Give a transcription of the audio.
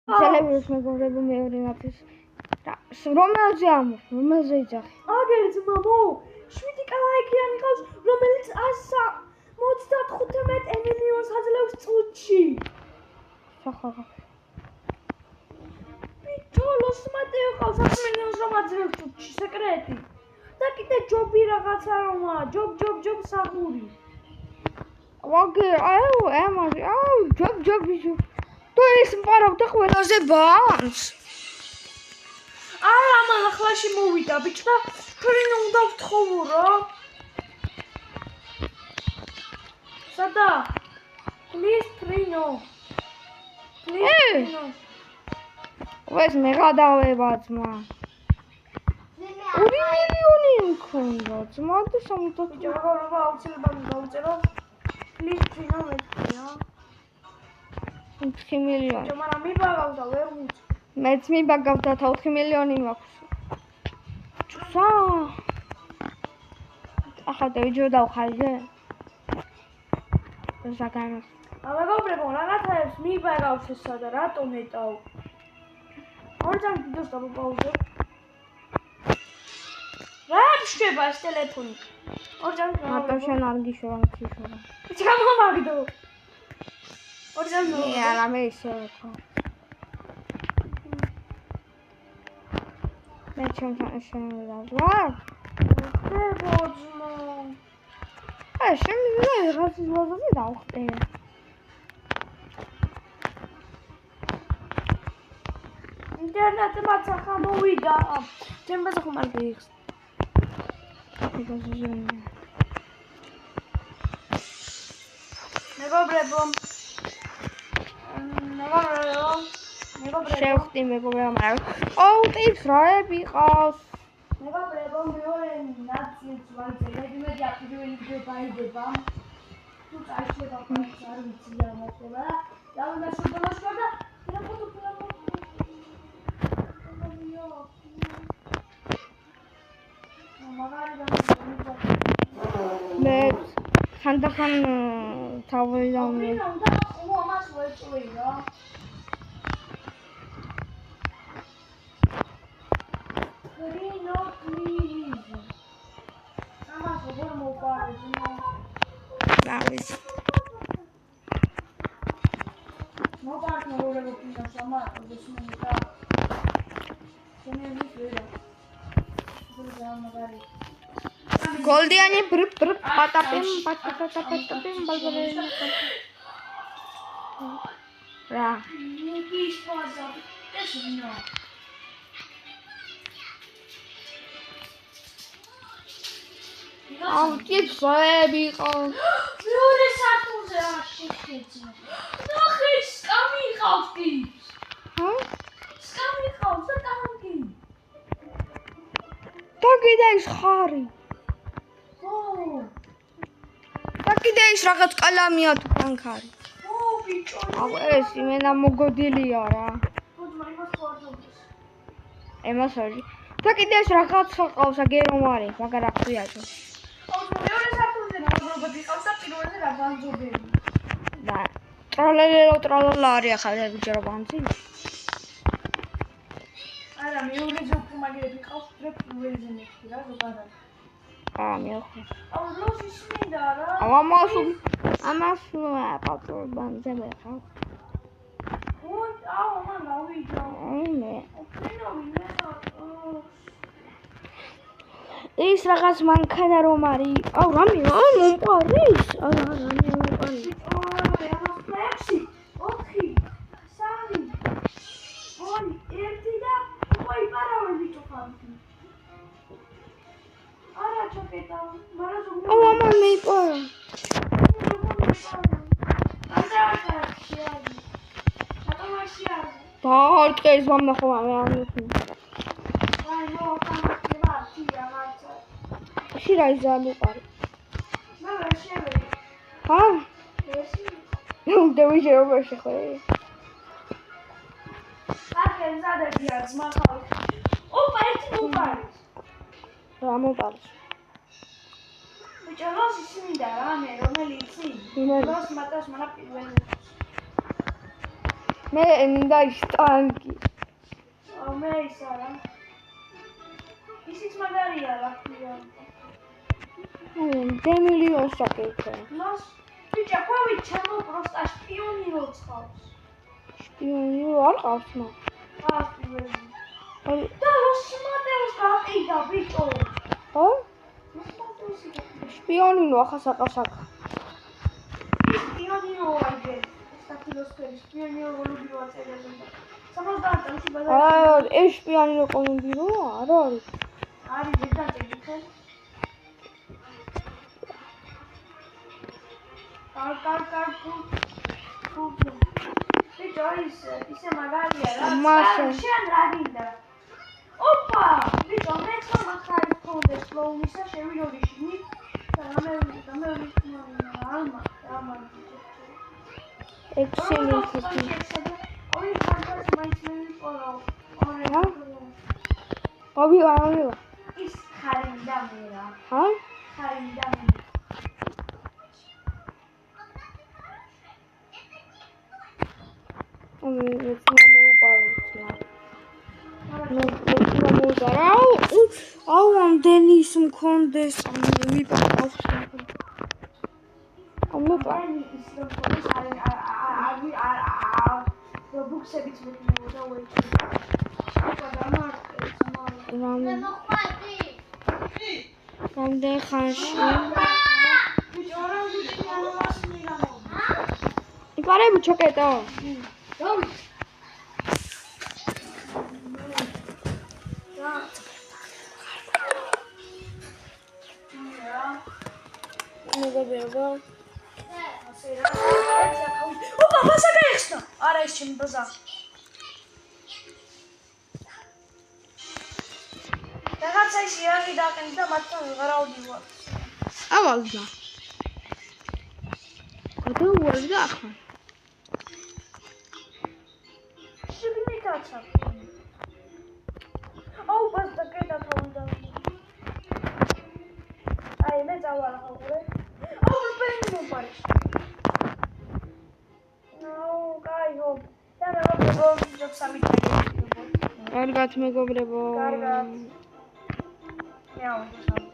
Celebrities მეგობრები მეორე ნაფის. რომელზე ამბობ, რომელზე იძახი? აგერც მამო, 7 კალაიქიანი ყავს, რომელიც 175 მილიონს აძლევს წუთში. სახაღა. ბიჭო, ლოსმატეო ყავს 100 მილიონს რომ აძლევს წუთში, სეკრეტი. და კიდე ჯობი რაღაცა რომაა, ჯობ საღური. ვაგერ, ამაზე, ჯობ. თუ ის მყარავდა ყველაზე ბანკს. არა, ამან ახლაში მოვიდა, ბიჭო და ჩვენ უნდა ვთხოვო რა. სადა? Please Trino. ეს მე გადავება ძმა. 2 მილიონი მქონდა ძმა და 70. ბიჭო, როგორ აუცილებლად გავწერო? Please Trino მეცია. 4 მილიონი. ბიჭო, მაგრამ მიბაგავს და ვერ მუც. მეც მიბაგავს და 4 მილიონი მაქვს. სა. ახლა დავიჯო დავხარჯე. ზაგანა. მეგობრებო, რაღაცაებს მიბაგავს ესა და რატომ ეტავ? ორჯერ ვიდეოს დავაპაუზებ. რა მშვება ეს ტელეფონი? ორჯერ მარტო შენ არ გიშოვა მქიშოვა. ჩამომაგდო. ორჯერ არა მე ისე ვქო. მე ჩემთან შევიდა. ხდებოძმო. შენ რაღაც ლოზოზე დავხტე. ინტერნეტი მაცახა მოვიდა. ჩემბაზე ხომ არ გიხს. მეგობრებო. შევხტი მეგობრებო, მაგრამ ტიპს რაები ყავს. მეგობრებო, მეორე ნაციებს ვაიძებდი, მე აქტიველი ვიდეო დაიდება. თუ წაიშლება ფაქტს არ ვიცი რა მოხდება. და უნდა შეგონაშვა და რა ფოტო მე ხანდახან თავიდან უნდა ამას ვეჭვი რა. Trino please. ამას როგორ მოვყარეს ნო? არის. მოვყარეთ როგორ ვიფინანსო ამას შესმინდა. შენების ვერა. გოლდიანი პატაპიმ ბალბალე. რა. ნიგის ფაზა. ეს ვინო? ტიპსები ყავს. მეორე სართულზე რა შეხედა? ნახე, სკამი ყავს ტიპს. სკამი ყავს და ტანკი. და კიდე ის ხარი. და კიდე ის რაღაც კალამია თუ ტანკარი. ბიჭო. ეს იმენა მოგოდილია რა. ბოდმა იმას ხوارდობს. ემასაჟი. და კიდე ეს რაღაცა ყავს აგერომარი, მაგარ აქვიაჭო. მეორე სართულზე მოგრობოდი ყავს და პირველზე რა ბანძობები. და ტრალალა არის ახლა ბიჭო ბანძი. არა, მეორეზე უფრო მაგერები ყავს, პირველზე ნექი რა ზოგადად. მეოხე. ლოსის მინდა რა. ამას პატრონზე ხა. მან გავიჯო. მე. ის რაღაც მანქანა რომ არის. რამე, მომყარის. არა, მომყარი. 6, 4, 3, 1 და ყოი პარავე ბიჭო ხარდი. არა ჩაკეტა, მაგრამ ამა მეიპარა. დაარტყეს მამა ხო მე ამიხი. აი ნო ხანდება თია მარცა. შირა იზამიყარი. მაგრამ შევედი. ჰა? ესე. ნუ დავიჟეობა შეხე. აკენ ზადებია ძმა ხალხი. ოპა ერთი მოპარის. რა მოპარის? ბიჭო ლოსის მინდა რამე რომელიც ლოს მატას მანა პირველი. მე მინდა ის ტანკი. მე ის არა. ისიც მაგარია რა ქვია. დემილიონს საკეთე. მას ბიჭა ყვავი ჩემო პროსტა შპიონი როცხავს. შპიონი არ ყავს მაგ. ხავს პირველი. და როსმატეოს გაყიდა ბიჭო. ხო? როსმატეოსი გაყიდა. შპიონინო ახას აყავს აქ. შპიონიო აიგე. სტაფილოსფერი შპიონიო ვოლუდი ვაწერები. 70 წელს ბაზარი. ეს შპიონინო კოლუმბიო არა არის. არის ზედაჭები ხე? კარ ბიჭო ისე მაგარია რა. შენ რა გინდა? ოპა! ბიჭო მე ხარ მქონდეს ფლოუნისა შევიდოდი შიგნით და რამე ალმა ექსელენტი. ორი ხანს მაინც მეყოლა. აბი ის ხარინდა მე რა. ჰა? ხარინდა მე. აუ ამდენი ის მქონდეს ვიპარავს ამიტომ ის რომ ხოს რობუქსებიც მეყნებოდა უეჭი. რამდენ ხანში იპარებ ჩოკეტო მოგაბერება ოპა ბაზა გაიხსნა არა ეს ჩემი ბაზა რაღაცა ის იარი დაყენდი და მათთან ვეღარავდივარ ავალდა გადავუარი და ახლა შეგნითაცა აუ ბაზა კედათა უნდა აი მე წავალ ხოლმე აუ პენი მომპარი ნაუ კაიო და მე მოგებო სამიტაგე კარგად მეგობრებო კარგად მე ავიღე